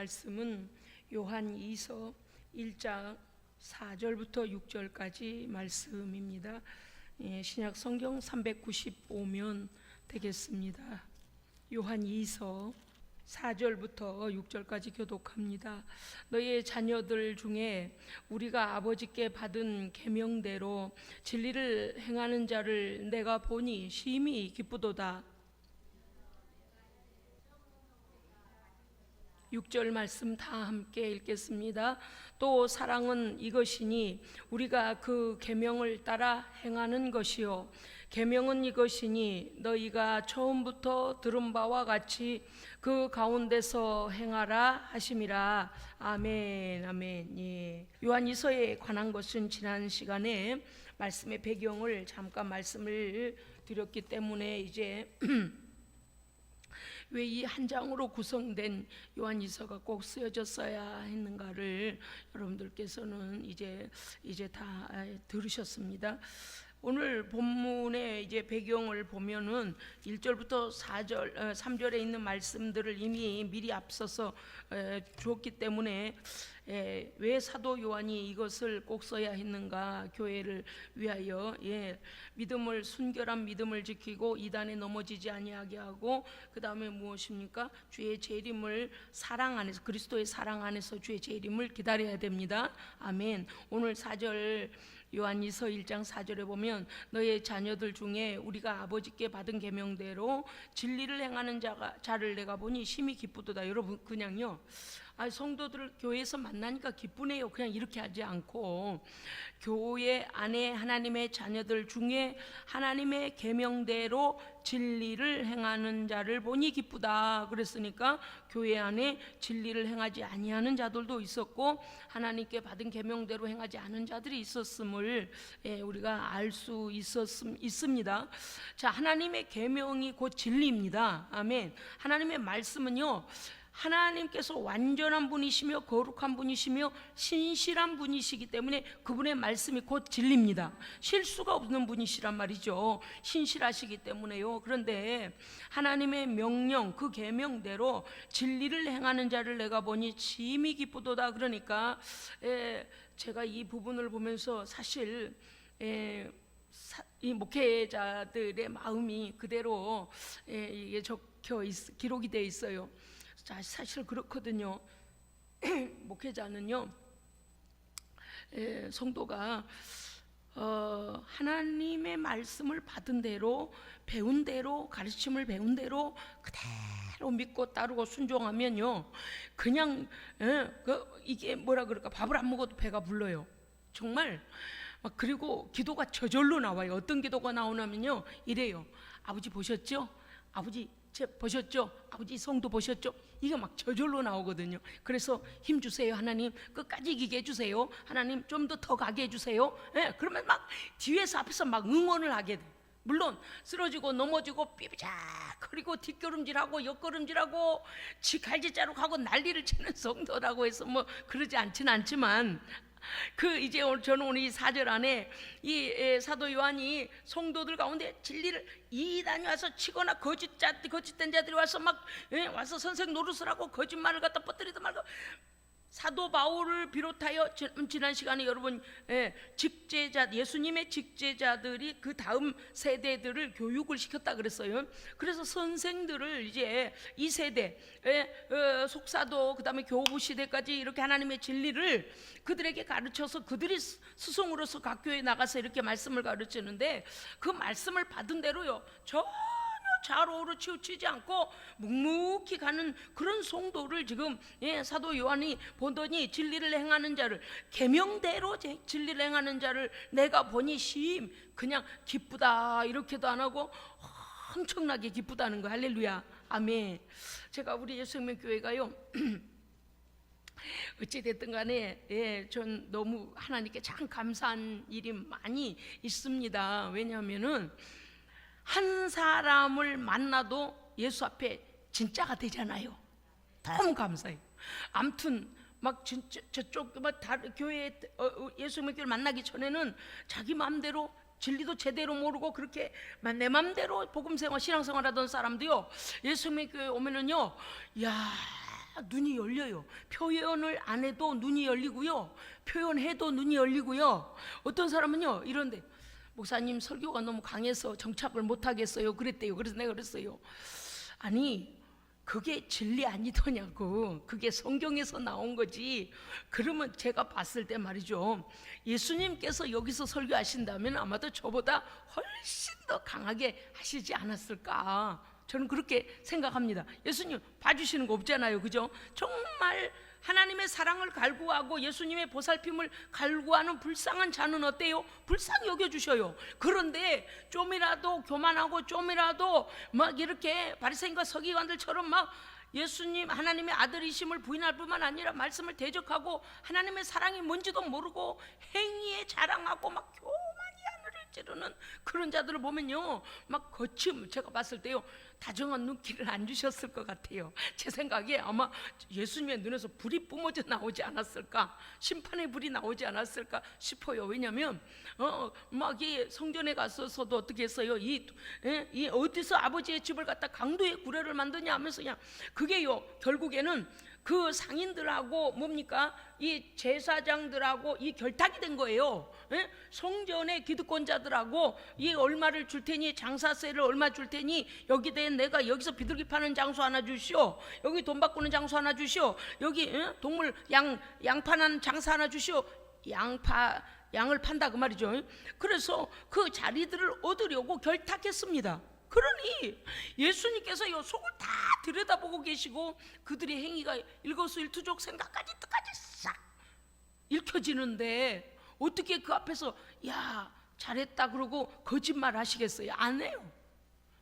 말씀은 요한 2서 1장 4절부터 6절까지 말씀입니다. 신약 성경 395면 되겠습니다. 요한 2서 4절부터 6절까지 교독합니다. 너희의 자녀들 중에 우리가 아버지께 받은 계명대로 진리를 행하는 자를 내가 보니 심히 기쁘도다. 6절 말씀 다 함께 읽겠습니다. 또 사랑은 이것이니 우리가 그 계명을 따라 행하는 것이요 계명은 이것이니 너희가 처음부터 들은 바와 같이 그 가운데서 행하라 하심이라. 아멘. 아멘. 예. 요한이서에 관한 것은 지난 시간에 말씀의 배경을 잠깐 말씀을 드렸기 때문에 이제 왜 이 한 장으로 구성된 요한이서가 꼭 쓰여졌어야 했는가를 여러분들께서는 이제 다 들으셨습니다. 오늘 본문의 이제 배경을 보면은 1절부터 4절, 3절에 있는 말씀들을 이미 미리 앞서서 주었기 때문에 왜 사도 요한이 이것을 꼭 써야 했는가? 교회를 위하여 믿음을, 순결한 믿음을 지키고 이단에 넘어지지 아니하게 하고, 그 다음에 무엇입니까? 주의 재림을 사랑 안에서, 그리스도의 사랑 안에서 주의 재림을 기다려야 됩니다. 아멘. 오늘 4절 요한이서 1장 4절에 보면 너의 자녀들 중에 우리가 아버지께 받은 계명대로 진리를 행하는 자를 내가 보니 심히 기쁘도다. 여러분 그냥요, 성도들을 교회에서 만나니까 기쁘네요, 그냥 이렇게 하지 않고 교회 안에 하나님의 자녀들 중에 하나님의 계명대로 진리를 행하는 자를 보니 기쁘다. 그랬으니까 교회 안에 진리를 행하지 아니하는 자들도 있었고 하나님께 받은 계명대로 행하지 않은 자들이 있었음을 우리가 알 수 있습니다. 자, 하나님의 계명이 곧 진리입니다. 아멘. 하나님의 말씀은요, 하나님께서 완전한 분이시며 거룩한 분이시며 신실한 분이시기 때문에 그분의 말씀이 곧 진리입니다. 실수가 없는 분이시란 말이죠. 신실하시기 때문에요. 그런데 하나님의 명령, 그 계명대로 진리를 행하는 자를 내가 보니 심히 기쁘도다. 그러니까 제가 이 부분을 보면서 사실 이 목회자들의 마음이 그대로 이게 기록이 되어 있어요. 자, 사실 그렇거든요. 목회자는요, 성도가 하나님의 말씀을 받은 대로, 배운 대로, 가르침을 배운 대로 그대로 믿고 따르고 순종하면요, 그냥 이게 뭐라 그럴까, 밥을 안 먹어도 배가 불러요. 정말. 그리고 기도가 저절로 나와요. 어떤 기도가 나오냐면요, 이래요. 아버지 보셨죠? 아버지 보셨죠? 아버지 성도 보셨죠? 이게 막 저절로 나오거든요. 그래서 힘 주세요 하나님, 끝까지 이기게 해주세요 하나님, 좀 더 가게 해주세요. 그러면 막 뒤에서 앞에서 막 응원을 하게 돼요. 물론 쓰러지고 넘어지고 삐비작거리고 뒷걸음질하고 옆걸음질하고 갈지자룩하고 난리를 치는 성도라고 해서 뭐 그러지 않지는 않지만, 이제 저는 오늘 이 4절 안에 이 사도 요한이 성도들 가운데 진리를 이단이 와서 치거나 거짓된 자들이 와서 막 와서 선생 노릇을 하고 거짓말을 갖다 퍼뜨리든 말고, 사도 바울을 비롯하여 지난 시간에 여러분 직제자, 예수님의 직제자들이 그 다음 세대들을 교육을 시켰다 그랬어요. 그래서 선생들을 이제 이 세대 속사도, 그 다음에 교부 시대까지 이렇게 하나님의 진리를 그들에게 가르쳐서 그들이 스승으로서 각 교회에 나가서 이렇게 말씀을 가르치는데, 그 말씀을 받은 대로요, 좌우로 치우치지 않고 묵묵히 가는 그런 성도를 지금 사도 요한이 보더니 진리를 행하는 자를, 계명대로 진리를 행하는 자를 내가 보니 그냥 기쁘다 이렇게도 안 하고 엄청나게 기쁘다는 거. 할렐루야. 아멘. 제가 우리 예수생명교회가요 어찌됐든 간에 전 너무 하나님께 참 감사한 일이 많이 있습니다. 왜냐하면은 한 사람을 만나도 예수 앞에 진짜가 되잖아요. 너무 감사해요. 아무튼 막 진짜 저쪽 막 다른 교회 예수님의 교회를 만나기 전에는 자기 마음대로 진리도 제대로 모르고 그렇게 내 마음대로 복음생활 신앙생활 하던 사람도요, 예수님의 교회 오면은요, 야 눈이 열려요. 표현을 안 해도 눈이 열리고요, 표현해도 눈이 열리고요. 어떤 사람은요 이런데, 목사님 설교가 너무 강해서 정착을 못하겠어요 그랬대요. 그래서 내가 그랬어요, 아니 그게 진리 아니더냐고, 그게 성경에서 나온 거지. 그러면 제가 봤을 때 말이죠, 예수님께서 여기서 설교하신다면 아마도 저보다 훨씬 더 강하게 하시지 않았을까, 저는 그렇게 생각합니다. 예수님 봐주시는 거 없잖아요, 그죠? 정말 하나님의 사랑을 갈구하고 예수님의 보살핌을 갈구하는 불쌍한 자는 어때요? 불쌍히 여겨주셔요. 그런데 좀이라도 교만하고 좀이라도 막 이렇게 바리새인과 서기관들처럼 막 예수님 하나님의 아들이심을 부인할 뿐만 아니라 말씀을 대적하고 하나님의 사랑이 뭔지도 모르고 행위에 자랑하고 막 교만이 하늘을 찌르는 그런 자들을 보면요, 막 거침, 제가 봤을 때요 다정한 눈길을 안 주셨을 것 같아요. 제 생각에 아마 예수님의 눈에서 불이 뿜어져 나오지 않았을까, 심판의 불이 나오지 않았을까 싶어요. 왜냐하면 막 이 성전에 갔어서도 어떻게 했어요? 이 어디서 아버지의 집을 갖다 강도의 구례를 만드냐 하면서 그냥 그게요 결국에는 그 상인들하고 뭡니까? 이 제사장들하고 이 결탁이 된 거예요. 성전의 기득권자들하고 이 얼마를 줄 테니, 장사세를 얼마 줄 테니, 여기 대해 내가 여기서 비둘기 파는 장소 하나 주시오, 여기 돈 바꾸는 장소 하나 주시오, 여기 동물 양 파는 장사 하나 주시오. 양을 판다 그 말이죠. 그래서 그 자리들을 얻으려고 결탁했습니다. 그러니 예수님께서 요 속을 다 들여다보고 계시고 그들의 행위가 일거수일투족 생각까지 뜻까지 싹 읽혀지는데 어떻게 그 앞에서 야 잘했다 그러고 거짓말 하시겠어요? 안 해요.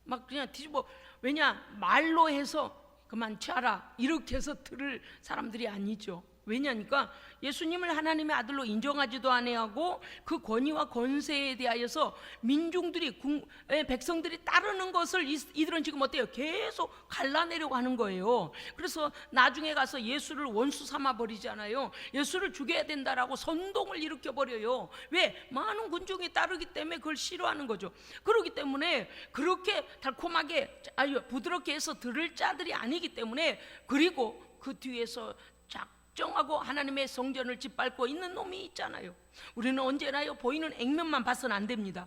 막 그냥 뒤집어, 왜냐 말로 해서 그만 치아라 이렇게 해서 들을 사람들이 아니죠. 왜냐니까 예수님을 하나님의 아들로 인정하지도 아니하고 그 권위와 권세에 대하여서 민중들이 백성들이 따르는 것을 이들은 지금 어때요? 계속 갈라내려고 하는 거예요. 그래서 나중에 가서 예수를 원수 삼아 버리잖아요. 예수를 죽여야 된다라고 선동을 일으켜 버려요. 왜? 많은 군중이 따르기 때문에 그걸 싫어하는 거죠. 그렇기 때문에 그렇게 달콤하게 부드럽게 해서 들을 자들이 아니기 때문에, 그리고 그 뒤에서 정하고 하나님의 성전을 짓밟고 있는 놈이 있잖아요. 우리는 언제나요 보이는 액면만 봐서는 안 됩니다.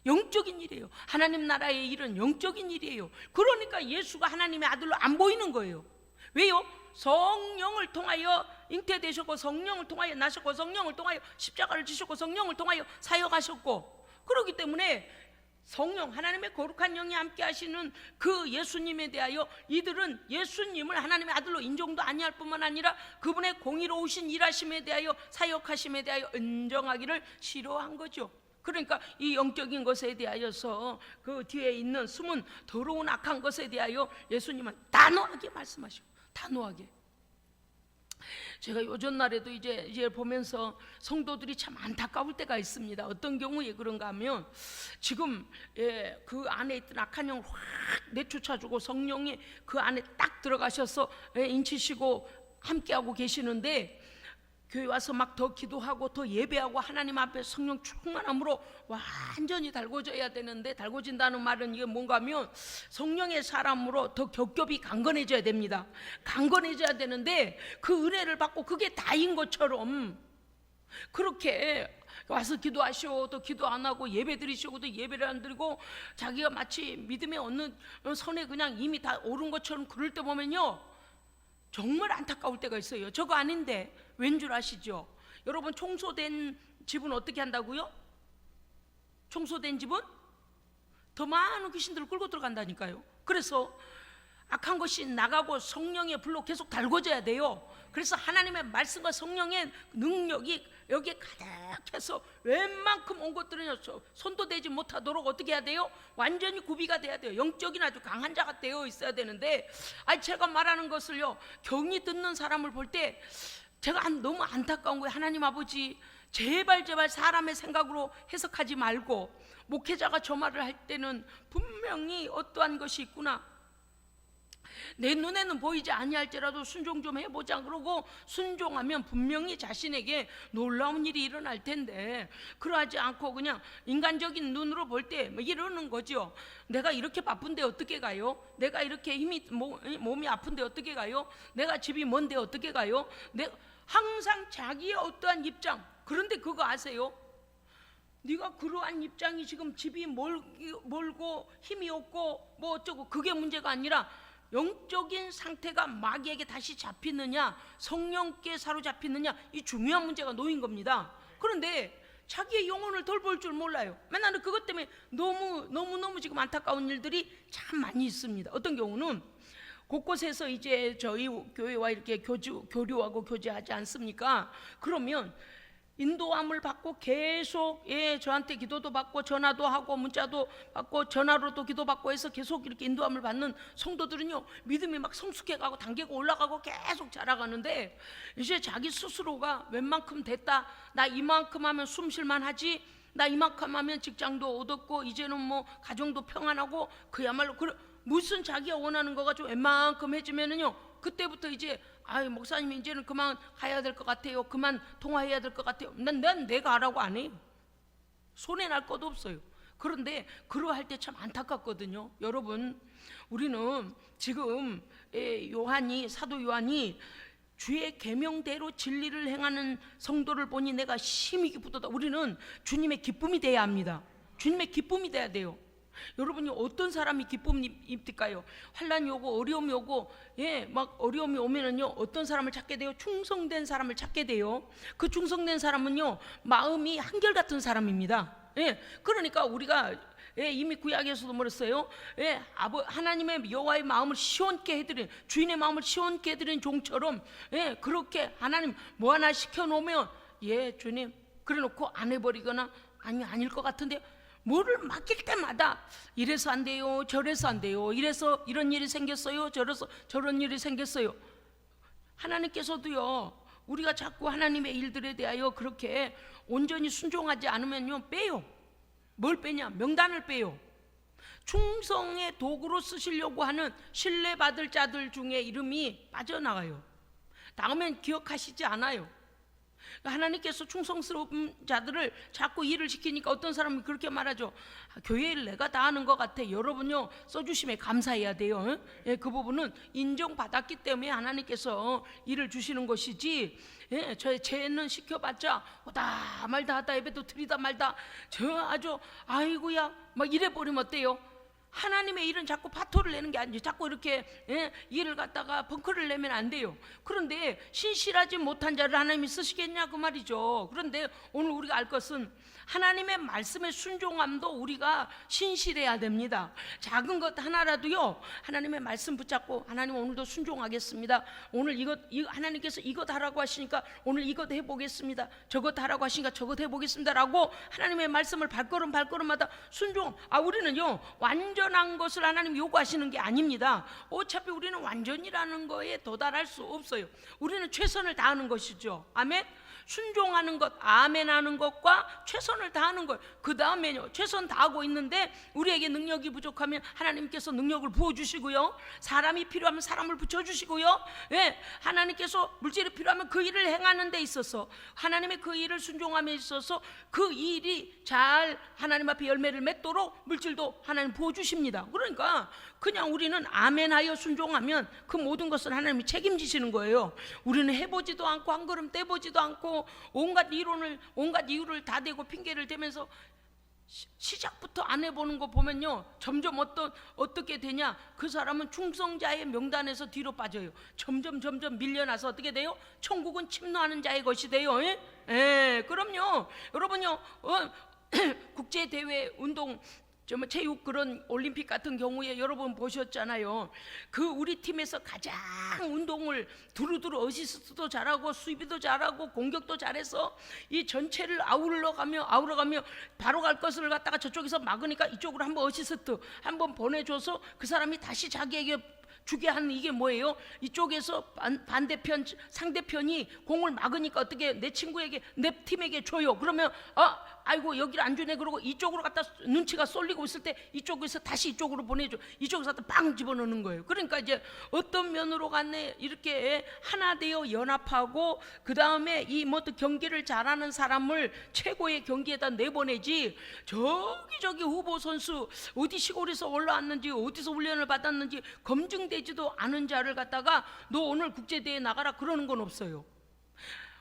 영적인 일이에요. 하나님 나라의 일은 영적인 일이에요. 그러니까 예수가 하나님의 아들로 안 보이는 거예요. 왜요? 성령을 통하여 잉태되셨고, 성령을 통하여 나셨고, 성령을 통하여 십자가를 지셨고, 성령을 통하여 사역하셨고, 그렇기 때문에 성령, 하나님의 거룩한 영이 함께 하시는 그 예수님에 대하여 이들은 예수님을 하나님의 아들로 인정도 아니할 뿐만 아니라 그분의 공의로우신 일하심에 대하여, 사역하심에 대하여 인정하기를 싫어한 거죠. 그러니까 이 영적인 것에 대하여서 그 뒤에 있는 숨은 더러운 악한 것에 대하여 예수님은 단호하게 말씀하시고, 단호하게. 제가 요전 날에도 이제 보면서 성도들이 참 안타까울 때가 있습니다. 어떤 경우에 그런가 하면 지금 그 안에 있던 악한 영을 확 내쫓아주고 성령이 그 안에 딱 들어가셔서 인치시고 함께하고 계시는데, 교회 와서 막 더 기도하고 더 예배하고 하나님 앞에 성령 충만함으로 완전히 달궈져야 되는데, 달궈진다는 말은 이게 뭔가 하면 성령의 사람으로 더 겹겹이 강건해져야 됩니다. 강건해져야 되는데 그 은혜를 받고 그게 다인 것처럼 그렇게 와서 기도하시오 또 기도 안 하고, 예배 드리시고 또 예배를 안 드리고, 자기가 마치 믿음에 얻는 선에 그냥 이미 다 오른 것처럼 그럴 때 보면요 정말 안타까울 때가 있어요. 저거 아닌데 왠 줄 아시죠? 여러분, 청소된 집은 어떻게 한다고요? 청소된 집은 더 많은 귀신들을 끌고 들어간다니까요. 그래서 악한 것이 나가고 성령의 불로 계속 달궈져야 돼요. 그래서 하나님의 말씀과 성령의 능력이 여기에 가득해서 웬만큼 온 것들은 손도 대지 못하도록 어떻게 해야 돼요? 완전히 구비가 돼야 돼요. 영적인 아주 강한 자가 되어 있어야 되는데, 제가 말하는 것을요 경히 듣는 사람을 볼 때 제가 너무 안타까운 거예요. 하나님 아버지, 제발 사람의 생각으로 해석하지 말고, 목회자가 저 말을 할 때는 분명히 어떠한 것이 있구나, 내 눈에는 보이지 아니할지라도 순종 좀 해보자 그러고 순종하면 분명히 자신에게 놀라운 일이 일어날 텐데, 그러하지 않고 그냥 인간적인 눈으로 볼 때 이러는 거죠. 내가 이렇게 바쁜데 어떻게 가요? 내가 이렇게 몸이 아픈데 어떻게 가요? 내가 집이 먼데 어떻게 가요? 항상 자기의 어떠한 입장. 그런데 그거 아세요? 네가 그러한 입장이 지금 집이 멀고 힘이 없고 뭐 어쩌고 그게 문제가 아니라 영적인 상태가 마귀에게 다시 잡히느냐, 성령께 사로잡히느냐, 이 중요한 문제가 놓인 겁니다. 그런데 자기의 영혼을 돌볼 줄 몰라요. 맨날 그것 때문에 너무 지금 안타까운 일들이 참 많이 있습니다. 어떤 경우는 곳곳에서 이제 저희 교회와 이렇게 교류하고 교제하지 않습니까? 그러면 인도함을 받고 계속 저한테 기도도 받고 전화도 하고 문자도 받고 전화로도 기도받고 해서 계속 이렇게 인도함을 받는 성도들은요, 믿음이 막 성숙해가고 단계가 올라가고 계속 자라가는데, 이제 자기 스스로가 웬만큼 됐다, 나 이만큼 하면 숨쉴만 하지, 나 이만큼 하면 직장도 얻었고 이제는 뭐 가정도 평안하고, 그야말로 무슨 자기가 원하는 거가 좀 웬만큼 해지면은요, 그때부터 이제 목사님 이제는 그만 가야 될 것 같아요, 그만 통화해야 될 것 같아요. 난 내가 하라고 안 해요. 손해날 것도 없어요. 그런데 그러할 때 참 안타깝거든요. 여러분, 우리는 지금 사도 요한이 주의 계명대로 진리를 행하는 성도를 보니 내가 심히 기쁘도다. 우리는 주님의 기쁨이 돼야 합니다. 주님의 기쁨이 돼야 돼요. 여러분이 어떤 사람이 기쁨입니까요? 환난이 오고 어려움이 오고 막 어려움이 오면은요, 어떤 사람을 찾게 돼요? 충성된 사람을 찾게 돼요. 그 충성된 사람은요, 마음이 한결같은 사람입니다. 그러니까 우리가 이미 구약에서도 뭐랬어요? 하나님의 여호와의 마음을 시원케 해드린, 주인의 마음을 시원케 해드린 종처럼 그렇게 하나님 뭐 하나 시켜놓으면 주님 그래놓고 안 해버리거나 아닐 것 같은데, 뭐를 맡길 때마다 이래서 안 돼요, 저래서 안 돼요, 이래서 이런 일이 생겼어요, 저래서 저런 일이 생겼어요. 하나님께서도요, 우리가 자꾸 하나님의 일들에 대하여 그렇게 온전히 순종하지 않으면요, 빼요. 뭘 빼냐? 명단을 빼요. 충성의 도구로 쓰시려고 하는 신뢰받을 자들 중에 이름이 빠져나가요. 다음엔 기억하시지 않아요. 하나님께서 충성스러운 자들을 자꾸 일을 시키니까 어떤 사람이 그렇게 말하죠. 교회 일 내가 다 하는 것 같아. 여러분요, 써주심에 감사해야 돼요. 그 부분은 인정받았기 때문에 하나님께서 일을 주시는 것이지, 저의 죄는 시켜봤자 오다 말다 하다 예배도 드리다 말다 아주 아이고야 막 이래버리면 어때요? 하나님의 일은 자꾸 파토를 내는 게 아니지, 자꾸 이렇게 일을 갖다가 벙커를 내면 안 돼요. 그런데 신실하지 못한 자를 하나님이 쓰시겠냐 그 말이죠. 그런데 오늘 우리가 알 것은 하나님의 말씀에 순종함도 우리가 신실해야 됩니다. 작은 것 하나라도요, 하나님의 말씀 붙잡고 하나님 오늘도 순종하겠습니다. 오늘 이것 하나님께서 이것 하라고 하시니까 오늘 이것 해보겠습니다. 저것 하라고 하시니까 저것 해보겠습니다 라고 하나님의 말씀을 발걸음마다 순종. 우리는요, 완전한 것을 하나님 요구하시는 게 아닙니다. 어차피 우리는 완전이라는 거에 도달할 수 없어요. 우리는 최선을 다하는 것이죠. 아멘. 순종하는 것, 아멘 하는 것과 최선을 다하는 것, 그 다음에요, 최선 다하고 있는데 우리에게 능력이 부족하면 하나님께서 능력을 부어주시고요, 사람이 필요하면 사람을 붙여주시고요, 하나님께서 물질이 필요하면 그 일을 행하는 데 있어서, 하나님의 그 일을 순종함에 있어서 그 일이 잘 하나님 앞에 열매를 맺도록 물질도 하나님 부어주십니다. 그러니까 그냥 우리는 아멘하여 순종하면 그 모든 것을 하나님이 책임지시는 거예요. 우리는 해보지도 않고 한 걸음 떼보지도 않고 온갖 이유를 다 대고 핑계를 대면서 시작부터 안 해보는 거 보면요, 점점 어떻게 되냐, 그 사람은 충성자의 명단에서 뒤로 빠져요. 점점 밀려나서 어떻게 돼요? 천국은 침노하는 자의 것이 돼요. 그럼요, 여러분요, 국제대회 운동 체육 그런 올림픽 같은 경우에 여러분 보셨잖아요. 그 우리 팀에서 가장 운동을 두루두루 어시스트도 잘하고 수비도 잘하고 공격도 잘해서 이 전체를 아우러 가며 바로 갈 것을 갖다가 저쪽에서 막으니까 이쪽으로 한번 어시스트 한번 보내줘서 그 사람이 다시 자기에게 주게 하는, 이게 뭐예요? 이쪽에서 상대편이 공을 막으니까 어떻게 내 친구에게, 내 팀에게 줘요. 그러면 아이고 여기를 안 주네 그러고 이쪽으로 갖다 눈치가 쏠리고 있을 때 이쪽에서 다시 이쪽으로 보내줘. 이쪽에서 갖다 빵 집어넣는 거예요. 그러니까 이제 어떤 면으로 간에 이렇게 하나 되어 연합하고 그 다음에 이 뭐 경기를 잘하는 사람을 최고의 경기에다 내보내지, 저기 후보 선수 어디 시골에서 올라왔는지 어디서 훈련을 받았는지 검증되지도 않은 자를 갖다가 너 오늘 국제대회에 나가라 그러는 건 없어요.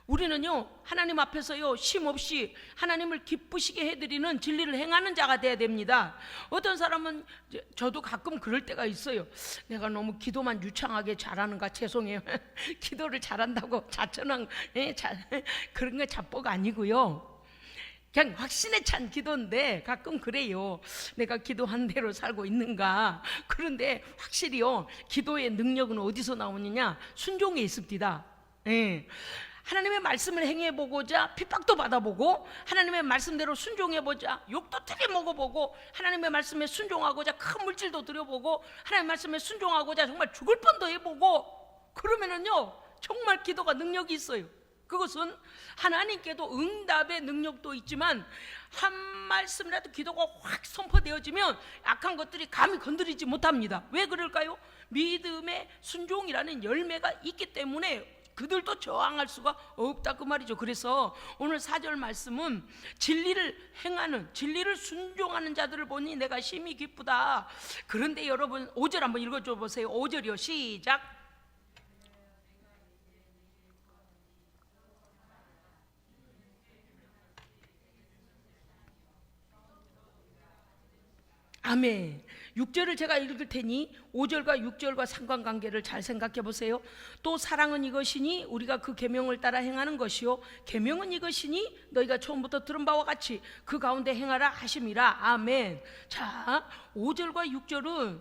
우리는요 하나님 앞에서요 쉼없이 하나님을 기쁘시게 해드리는 진리를 행하는 자가 돼야 됩니다. 어떤 사람은, 저도 가끔 그럴 때가 있어요. 내가 너무 기도만 유창하게 잘하는가, 죄송해요. 기도를 잘한다고 자천한 그런 게 자뻑 아니고요, 그냥 확신에 찬 기도인데 가끔 그래요. 내가 기도한 대로 살고 있는가. 그런데 확실히요 기도의 능력은 어디서 나오느냐, 순종에 있습니다. 하나님의 말씀을 행해보고자 핍박도 받아보고, 하나님의 말씀대로 순종해보자 욕도 되게 먹어보고, 하나님의 말씀에 순종하고자 큰 물질도 들여보고, 하나님의 말씀에 순종하고자 정말 죽을 뻔도 해보고, 그러면은요 정말 기도가 능력이 있어요. 그것은 하나님께도 응답의 능력도 있지만 한 말씀이라도 기도가 확 선포되어지면 악한 것들이 감히 건드리지 못합니다. 왜 그럴까요? 믿음의 순종이라는 열매가 있기 때문에 그들도 저항할 수가 없다 그 말이죠. 그래서 오늘 4절 말씀은 진리를 행하는, 진리를 순종하는 자들을 보니 내가 심히 기쁘다. 그런데 여러분 5절 한번 읽어줘 보세요. 5절이요 시작. 아멘. 6절을 제가 읽을 테니 5절과 6절과 상관관계를 잘 생각해 보세요. 또 사랑은 이것이니 우리가 그 계명을 따라 행하는 것이요, 계명은 이것이니 너희가 처음부터 들은 바와 같이 그 가운데 행하라 하심이라. 아멘. 자, 5절과 6절은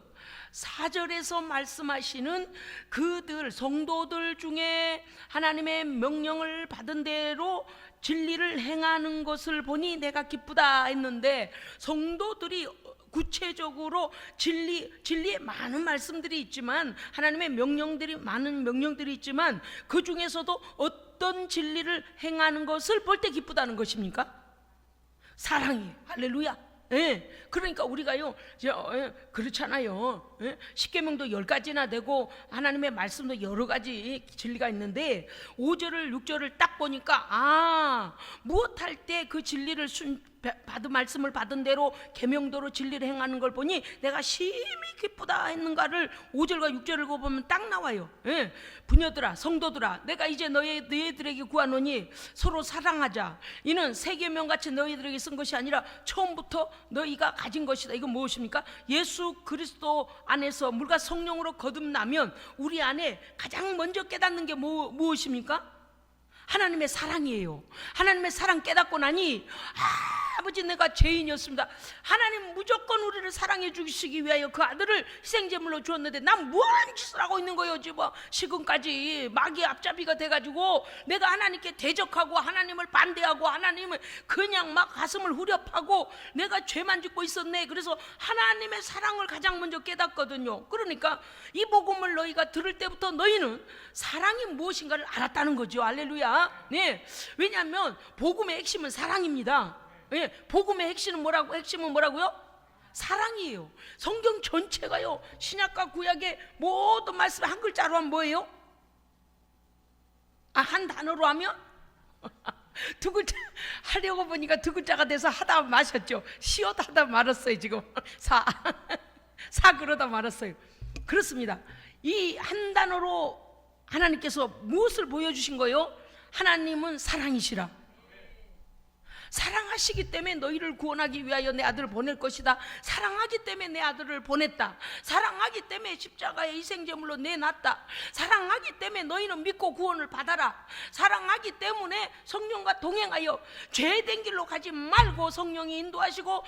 4절에서 말씀하시는 그들 성도들 중에 하나님의 명령을 받은 대로 진리를 행하는 것을 보니 내가 기쁘다 했는데, 성도들이 구체적으로 진리의 많은 말씀들이 있지만, 하나님의 명령들이 많은 명령들이 있지만 그 중에서도 어떤 진리를 행하는 것을 볼 때 기쁘다는 것입니까? 사랑이. 할렐루야. 그러니까 우리가요 그렇잖아요. 십계명도 10가지나 되고 하나님의 말씀도 여러 가지 진리가 있는데 5절을 6절을 딱 보니까 무엇할 때 그 진리를 받은 말씀을 받은 대로 계명대로 진리를 행하는 걸 보니 내가 심히 기쁘다 했는가를 5절과 6절을 보면 딱 나와요. 부녀들아 성도들아 내가 이제 너희들에게 구하노니 서로 사랑하자. 이는 새 계명같이 너희들에게 쓴 것이 아니라 처음부터 너희가 가진 것이다. 이건 무엇입니까? 예수 그리스도 안에서 물과 성령으로 거듭나면 우리 안에 가장 먼저 깨닫는 게 무엇입니까? 하나님의 사랑이에요. 하나님의 사랑 깨닫고 나니 아버지 내가 죄인이었습니다. 하나님 무조건 우리를 사랑해 주시기 위하여 그 아들을 희생제물로 주었는데 난 무한 짓을 하고 있는 거예요. 지금 지금까지 마귀의 앞잡이가 돼가지고 내가 하나님께 대적하고 하나님을 반대하고 하나님을 그냥 막 가슴을 후렵하고 내가 죄만 짓고 있었네. 그래서 하나님의 사랑을 가장 먼저 깨닫거든요. 그러니까 이 복음을 너희가 들을 때부터 너희는 사랑이 무엇인가를 알았다는 거죠. 할렐루야. 네, 왜냐하면 복음의 핵심은 사랑입니다. 복음의 핵심은 뭐라고요? 사랑이에요. 성경 전체가요 신약과 구약의 모든 말씀 한 글자로 하면 뭐예요? 한 단어로 하면 두 글자 하려고 보니까 두 글자가 돼서 하다 마셨죠. 시옷 하다 말았어요. 지금 사 그러다 말았어요. 그렇습니다. 이 한 단어로 하나님께서 무엇을 보여주신 거예요? 하나님은 사랑이시라. 사랑하시기 때문에 너희를 구원하기 위하여 내 아들을 보낼 것이다. 사랑하기 때문에 내 아들을 보냈다. 사랑하기 때문에 십자가의 희생제물로 내놨다. 사랑하기 때문에 너희는 믿고 구원을 받아라. 사랑하기 때문에 성령과 동행하여 죄된 길로 가지 말고 성령이 인도하시고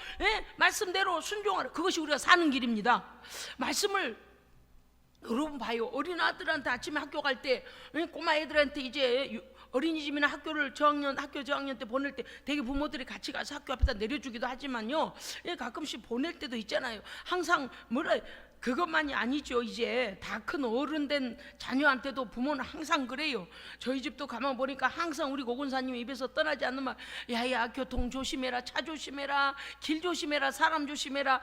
말씀대로 순종하라. 그것이 우리가 사는 길입니다. 말씀을 여러분 봐요. 어린 아들한테 아침에 학교 갈 때 꼬마 애들한테 이제 어린이집이나 학교 저학년 때 보낼 때 되게 부모들이 같이 가서 학교 앞에다 내려주기도 하지만요, 가끔씩 보낼 때도 있잖아요. 항상 그것만이 아니죠. 이제 다 큰 어른 된 자녀한테도 부모는 항상 그래요. 저희 집도 가만 보니까 항상 우리 고군사님 입에서 떠나지 않는 말, 야야 교통 조심해라, 차 조심해라, 길 조심해라, 사람 조심해라,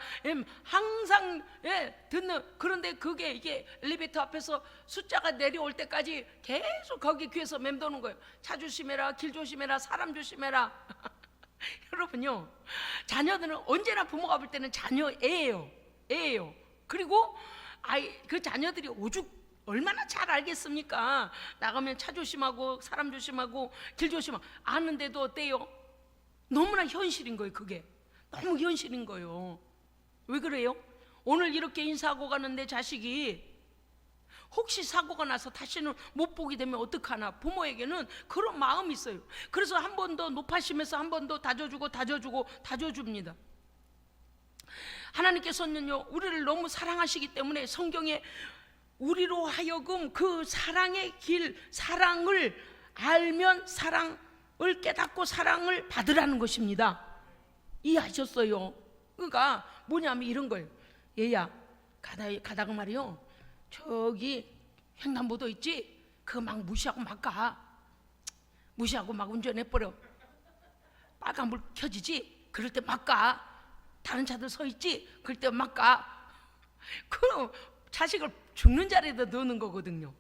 항상 듣는. 그런데 그게 이게 엘리베이터 앞에서 숫자가 내려올 때까지 계속 거기 귀에서 맴도는 거예요. 차 조심해라, 길 조심해라, 사람 조심해라. 여러분요, 자녀들은 언제나 부모가 볼 때는 애예요. 그리고 그 자녀들이 오죽 얼마나 잘 알겠습니까? 나가면 차 조심하고 사람 조심하고 길 조심하고 아는데도 어때요? 너무나 현실인 거예요. 그게 너무 현실인 거예요. 왜 그래요? 오늘 이렇게 인사하고 가는 내 자식이 혹시 사고가 나서 다시는 못 보게 되면 어떡하나. 부모에게는 그런 마음이 있어요. 그래서 한 번 더 높아심에서 한 번 더 다져줍니다. 하나님께서는요, 우리를 너무 사랑하시기 때문에 성경에 우리로 하여금 그 사랑의 길, 사랑을 알면 사랑을 깨닫고 사랑을 받으라는 것입니다. 이해하셨어요? 그러니까 뭐냐면 이런 거예요. 얘야, 가다가 말이요, 저기 횡단보도 있지? 그거 막 무시하고 막 가. 무시하고 막 운전해버려. 빨간불 켜지지? 그럴 때 막 가. 다른 차들 서 있지? 그럴 때 막 가. 그 자식을 죽는 자리에다 넣는 거거든요.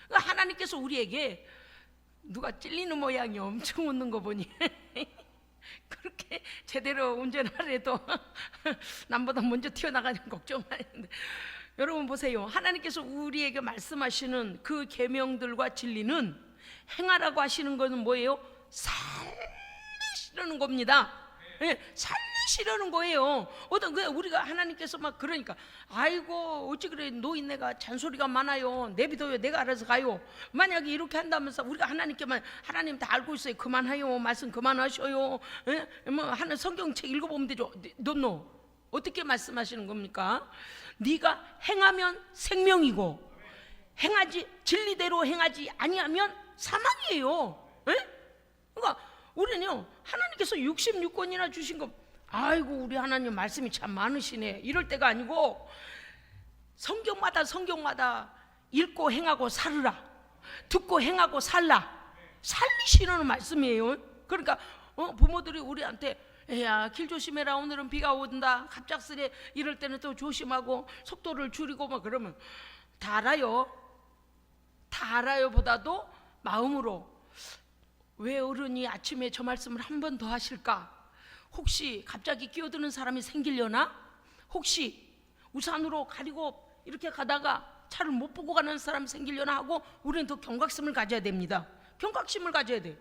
하나님께서 우리에게 누가 찔리는 모양이 엄청 웃는 거 보니 그렇게 제대로 운전하래도 남보다 먼저 튀어나가는 걱정하는데, 여러분 보세요. 하나님께서 우리에게 말씀하시는 그 계명들과 진리는 행하라고 하시는 것은 뭐예요? 살리시려는 겁니다. 살리시려는 거예요. 우리가 하나님께서 막 그러니까, 아이고 어찌 그래, 노인네가 잔소리가 많아요, 내비둬요, 내가 알아서 가요. 만약에 이렇게 한다면서 우리가 하나님께만, 하나님 다 알고 있어요, 그만하요, 말씀 그만하셔요, 뭐 하는 성경책 읽어보면 되죠. 너 어떻게 말씀하시는 겁니까? 네가 행하면 생명이고 진리대로 행하지 아니하면 사망이에요. 그러니까 우리는요, 하나님께서 66권이나 주신 거, 아이고 우리 하나님 말씀이 참 많으시네, 이럴 때가 아니고, 성경마다 읽고 행하고 살으라, 듣고 행하고 살라, 살리시라는 말씀이에요. 그러니까 부모들이 우리한테, 야 길 조심해라, 오늘은 비가 온다, 갑작스레 이럴 때는 또 조심하고 속도를 줄이고 막 그러면 다 알아요. 보다도 마음으로, 왜 어른이 아침에 저 말씀을 한 번 더 하실까? 혹시 갑자기 끼어드는 사람이 생기려나? 혹시 우산으로 가리고 이렇게 가다가 차를 못 보고 가는 사람이 생기려나 하고 우리는 더 경각심을 가져야 됩니다. 경각심을 가져야 돼.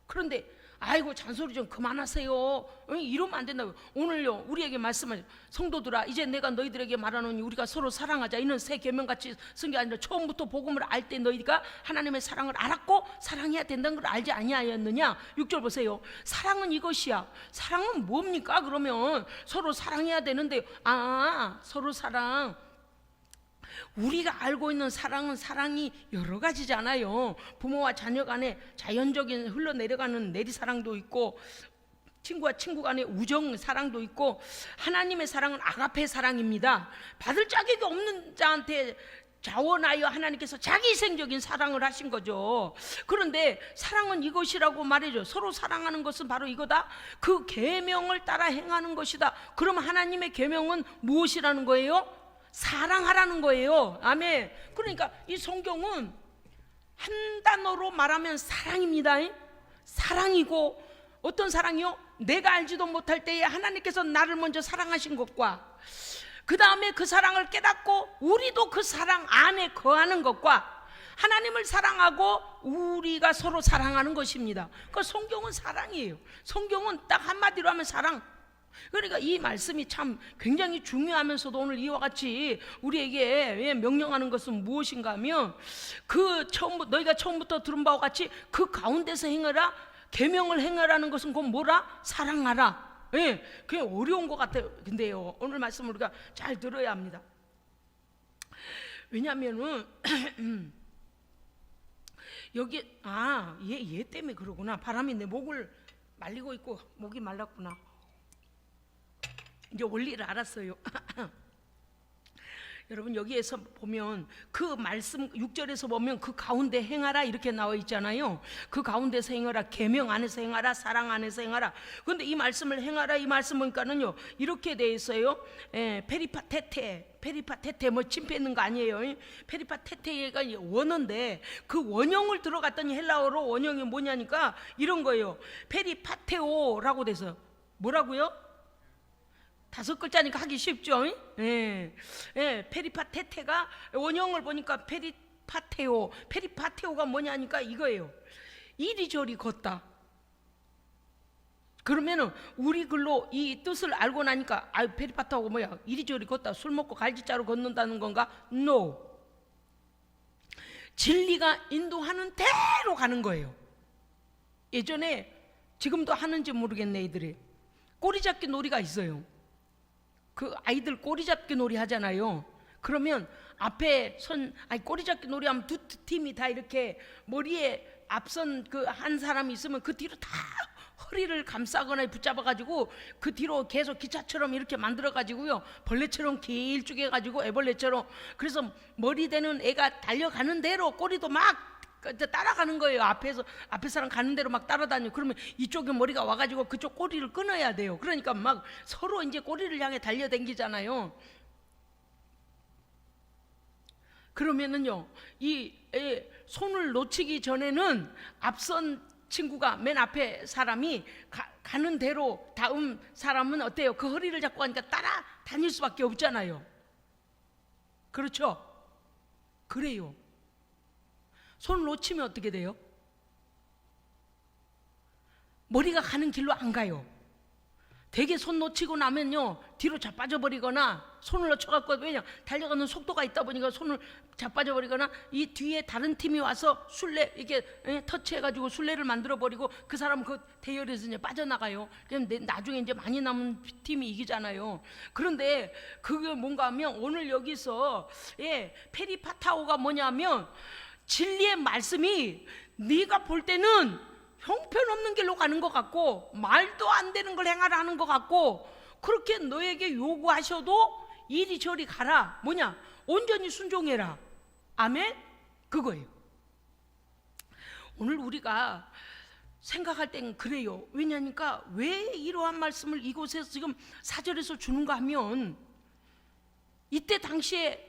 그런데 아이고 잔소리 좀 그만하세요, 이러면 안 된다고요. 오늘요 우리에게 말씀하죠. 성도들아, 이제 내가 너희들에게 말하노니 우리가 서로 사랑하자. 이는 새 계명같이 쓴 게 아니라 처음부터 복음을 알 때 너희가 하나님의 사랑을 알았고 사랑해야 된다는 걸 알지 아니하였느냐. 6절 보세요. 사랑은 이것이야. 사랑은 뭡니까? 그러면 서로 사랑해야 되는데, 서로 사랑, 우리가 알고 있는 사랑이 여러 가지잖아요. 부모와 자녀 간에 자연적인 흘러내려가는 내리사랑도 있고, 친구와 친구 간의 우정 사랑도 있고, 하나님의 사랑은 아가페 사랑입니다. 받을 자격이 없는 자한테 자원하여 하나님께서 자기희생적인 사랑을 하신 거죠. 그런데 사랑은 이것이라고 말해줘. 서로 사랑하는 것은 바로 이거다. 그 계명을 따라 행하는 것이다. 그러면 하나님의 계명은 무엇이라는 거예요? 사랑하라는 거예요. 아멘. 그러니까 이 성경은 한 단어로 말하면 사랑입니다. 사랑이고, 어떤 사랑이요? 내가 알지도 못할 때에 하나님께서 나를 먼저 사랑하신 것과, 그 다음에 그 사랑을 깨닫고 우리도 그 사랑 안에 거하는 것과, 하나님을 사랑하고 우리가 서로 사랑하는 것입니다. 그 성경은 사랑이에요. 성경은 딱 한마디로 하면 사랑. 그러니까 이 말씀이 참 굉장히 중요하면서도 오늘 이와 같이 우리에게 명령하는 것은 무엇인가 하면, 너희가 처음부터 들은 바와 같이 그 가운데서 행하라, 계명을 행하라는 것은 곧 뭐라? 사랑하라. 그게 어려운 것 같아요. 근데요, 오늘 말씀 우리가 잘 들어야 합니다. 왜냐하면은 여기 얘 때문에 그러구나. 바람이 내 목을 말리고 있고 목이 말랐구나. 이제 원리를 알았어요. 여러분 여기에서 보면 그 말씀 6절에서 보면 그 가운데 행하라 이렇게 나와 있잖아요. 그 가운데서 행하라, 계명 안에서 행하라, 사랑 안에서 행하라. 그런데 이 말씀을 행하라 이 말씀 보니까는요 이렇게 돼 있어요. 페리파테테 뭐 침패는 거 아니에요. 페리파테테가 원어인데 그 원형을 들어갔더니 헬라어로 원형이 뭐냐니까 이런 거예요. 페리파테오라고 돼서 뭐라고요? 5글자니까 하기 쉽죠. 페리파테테가 원형을 보니까 페리파테오가 뭐냐니까 이거예요. 이리저리 걷다. 그러면은 우리 글로 이 뜻을 알고 나니까 페리파테오가 뭐야? 이리저리 걷다, 술 먹고 갈지자로 걷는다는 건가? No. 진리가 인도하는 대로 가는 거예요. 예전에 지금도 하는지 모르겠네 이들이 꼬리잡기 놀이가 있어요. 그 아이들 꼬리잡기 놀이 하잖아요. 그러면 앞에 꼬리잡기 놀이 하면 두 팀이 다 이렇게 머리에 앞선 그 한 사람이 있으면 그 뒤로 다 허리를 감싸거나 붙잡아가지고 그 뒤로 계속 기차처럼 이렇게 만들어가지고요 벌레처럼 길쭉해 가지고 애벌레처럼, 그래서 머리 되는 애가 달려가는 대로 꼬리도 막 따라가는 거예요. 앞에 사람 가는 대로 막 따라다니고, 그러면 이쪽에 머리가 와가지고 그쪽 꼬리를 끊어야 돼요. 그러니까 막 서로 이제 꼬리를 향해 달려댕기잖아요. 그러면은요 이 손을 놓치기 전에는 앞선 친구가 맨 앞에 사람이 가는 대로 다음 사람은 어때요? 그 허리를 잡고 가니까 따라다닐 수밖에 없잖아요. 그렇죠? 그래요. 손을 놓치면 어떻게 돼요? 머리가 가는 길로 안 가요. 되게 손 놓치고 나면요 뒤로 자빠져버리거나 손을 놓쳐갖고, 왜냐 달려가는 속도가 있다 보니까 손을 자빠져버리거나 이 뒤에 다른 팀이 와서 술래 이렇게 터치해가지고 술래를 만들어버리고 그 사람은 그 대열에서 이제 빠져나가요. 그럼 나중에 이제 많이 남은 팀이 이기잖아요. 그런데 그게 뭔가 하면 오늘 여기서 페리파타오가 뭐냐면 진리의 말씀이 네가 볼 때는 형편없는 길로 가는 것 같고 말도 안 되는 걸 행하라 하는 것 같고, 그렇게 너에게 요구하셔도 이리저리 가라. 뭐냐? 온전히 순종해라. 아멘? 그거예요. 오늘 우리가 생각할 땐 그래요. 왜냐니까 왜 이러한 말씀을 이곳에서 지금 4절에서 주는가 하면, 이때 당시에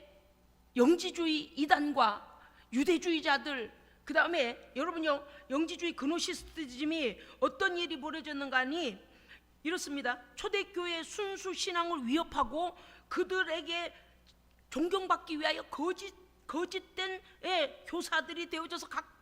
영지주의 이단과 유대주의자들, 그 다음에 여러분요 영지주의 그노시스티즘이 어떤 일이 벌어졌는가 하니 이렇습니다. 초대교회의 순수 신앙을 위협하고 그들에게 존경받기 위하여 거짓된 교사들이 되어져서 각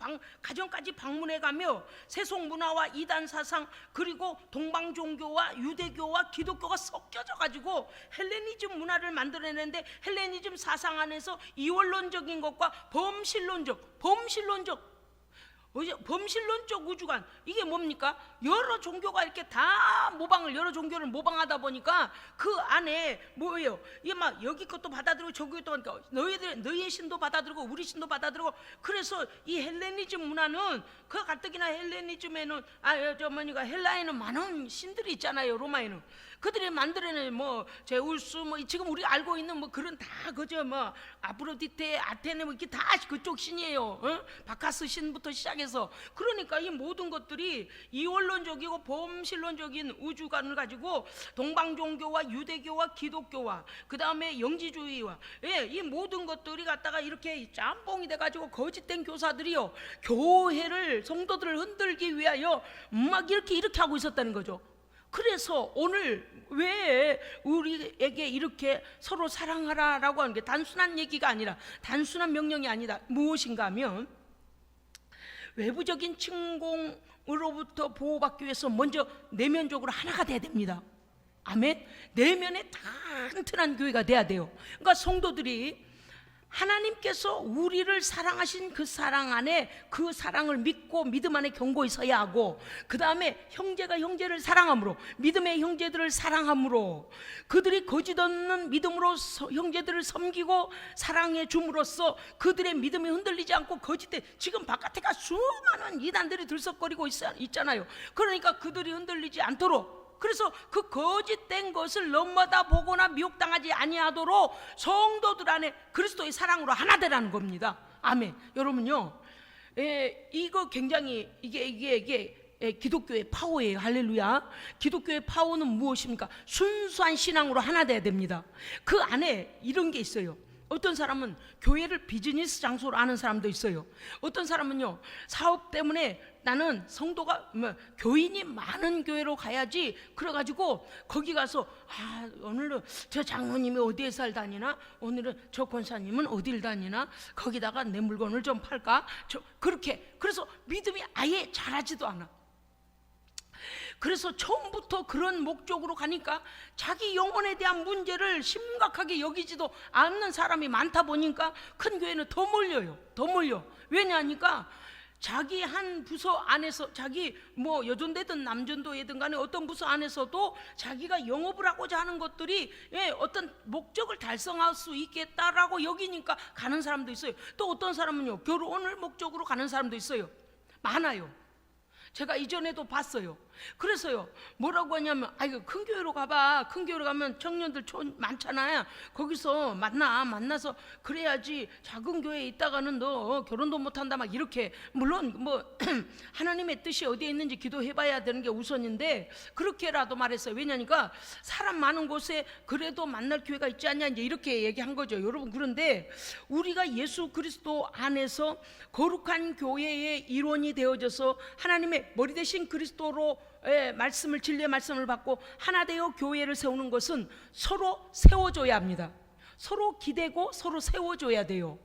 가정까지 방문해가며 세속 문화와 이단 사상, 그리고 동방 종교와 유대교와 기독교가 섞여져 가지고 헬레니즘 문화를 만들어내는데, 헬레니즘 사상 안에서 이원론적인 것과 범신론적 우주관, 이게 뭡니까? 여러 종교가 이렇게 다 여러 종교를 모방하다 보니까 그 안에 뭐예요? 이게 막 여기 것도 받아들이고 저기 것도 하니까 너희의 신도 받아들이고 우리 신도 받아들이고, 그래서 이 헬레니즘 문화는 그 가뜩이나 헬레니즘에는 헬라에는 많은 신들이 있잖아요. 로마에는 그들이 만들어낸 뭐 제우스 뭐 지금 우리 알고 있는 뭐 그런 다 그저 뭐 아프로디테, 아테네 뭐 이게 다 그쪽 신이에요. 바카스 신부터 시작해서. 그러니까 이 모든 것들이 이원론적이고 범신론적인 우주관을 가지고 동방 종교와 유대교와 기독교와 그 다음에 영지주의와 이 모든 것들이 갖다가 이렇게 짬뽕이 돼가지고 거짓된 교사들이요 교회를, 성도들을 흔들기 위하여 막 이렇게 하고 있었다는 거죠. 그래서 오늘 왜 우리에게 이렇게 서로 사랑하라라고 하는 게 단순한 얘기가 아니라, 단순한 명령이 아니다. 무엇인가 하면 외부적인 침공으로부터 보호받기 위해서 먼저 내면적으로 하나가 돼야 됩니다. 아멘. 내면에 튼튼한 교회가 돼야 돼요. 그러니까 성도들이 하나님께서 우리를 사랑하신 그 사랑 안에, 그 사랑을 믿고 믿음 안에 견고히 서야 하고, 그 다음에 형제가 형제를 사랑함으로, 믿음의 형제들을 사랑함으로, 그들이 거짓 없는 믿음으로 형제들을 섬기고 사랑해 줌으로써 그들의 믿음이 흔들리지 않고 거짓된, 지금 바깥에가 수많은 이단들이 들썩거리고 있잖아요. 그러니까 그들이 흔들리지 않도록 그래서 그 거짓된 것을 넘어다 보거나 미혹당하지 아니하도록 성도들 안에 그리스도의 사랑으로 하나 되라는 겁니다. 아멘. 여러분요, 이거 굉장히 이게 기독교의 파워예요. 할렐루야. 기독교의 파워는 무엇입니까? 순수한 신앙으로 하나 돼야 됩니다. 그 안에 이런 게 있어요. 어떤 사람은 교회를 비즈니스 장소로 아는 사람도 있어요. 어떤 사람은요, 사업 때문에 나는 성도가 교인이 많은 교회로 가야지, 그래가지고 거기 가서 오늘은 저 장로님이 어디에 살 다니나, 오늘은 저 권사님은 어딜 다니나, 거기다가 내 물건을 좀 팔까, 그렇게. 그래서 믿음이 아예 자라지도 않아. 그래서 처음부터 그런 목적으로 가니까 자기 영혼에 대한 문제를 심각하게 여기지도 않는 사람이 많다 보니까 큰 교회는 더 몰려요. 더 몰려. 왜냐하니까 자기 한 부서 안에서, 자기 뭐 여전되든 남전도회든 간에 어떤 부서 안에서도 자기가 영업을 하고자 하는 것들이 어떤 목적을 달성할 수 있겠다라고 여기니까 가는 사람도 있어요. 또 어떤 사람은요, 결혼을 목적으로 가는 사람도 있어요. 많아요. 제가 이전에도 봤어요. 그래서요, 뭐라고 하냐면, 이거 큰 교회로 가봐. 큰 교회로 가면 청년들 많잖아요. 거기서 만나서 그래야지. 작은 교회에 있다가는 너 결혼도 못한다, 막 이렇게. 물론 뭐 하나님의 뜻이 어디에 있는지 기도해봐야 되는 게 우선인데, 그렇게라도 말했어요. 왜냐니까 사람 많은 곳에 그래도 만날 교회가 있지 않냐, 이제 이렇게 얘기한 거죠. 여러분, 그런데 우리가 예수 그리스도 안에서 거룩한 교회의 일원이 되어져서 하나님의 머리 대신 그리스도로 말씀을, 진리의 말씀을 받고 하나 되어 교회를 세우는 것은 서로 세워줘야 합니다. 서로 기대고 서로 세워줘야 돼요.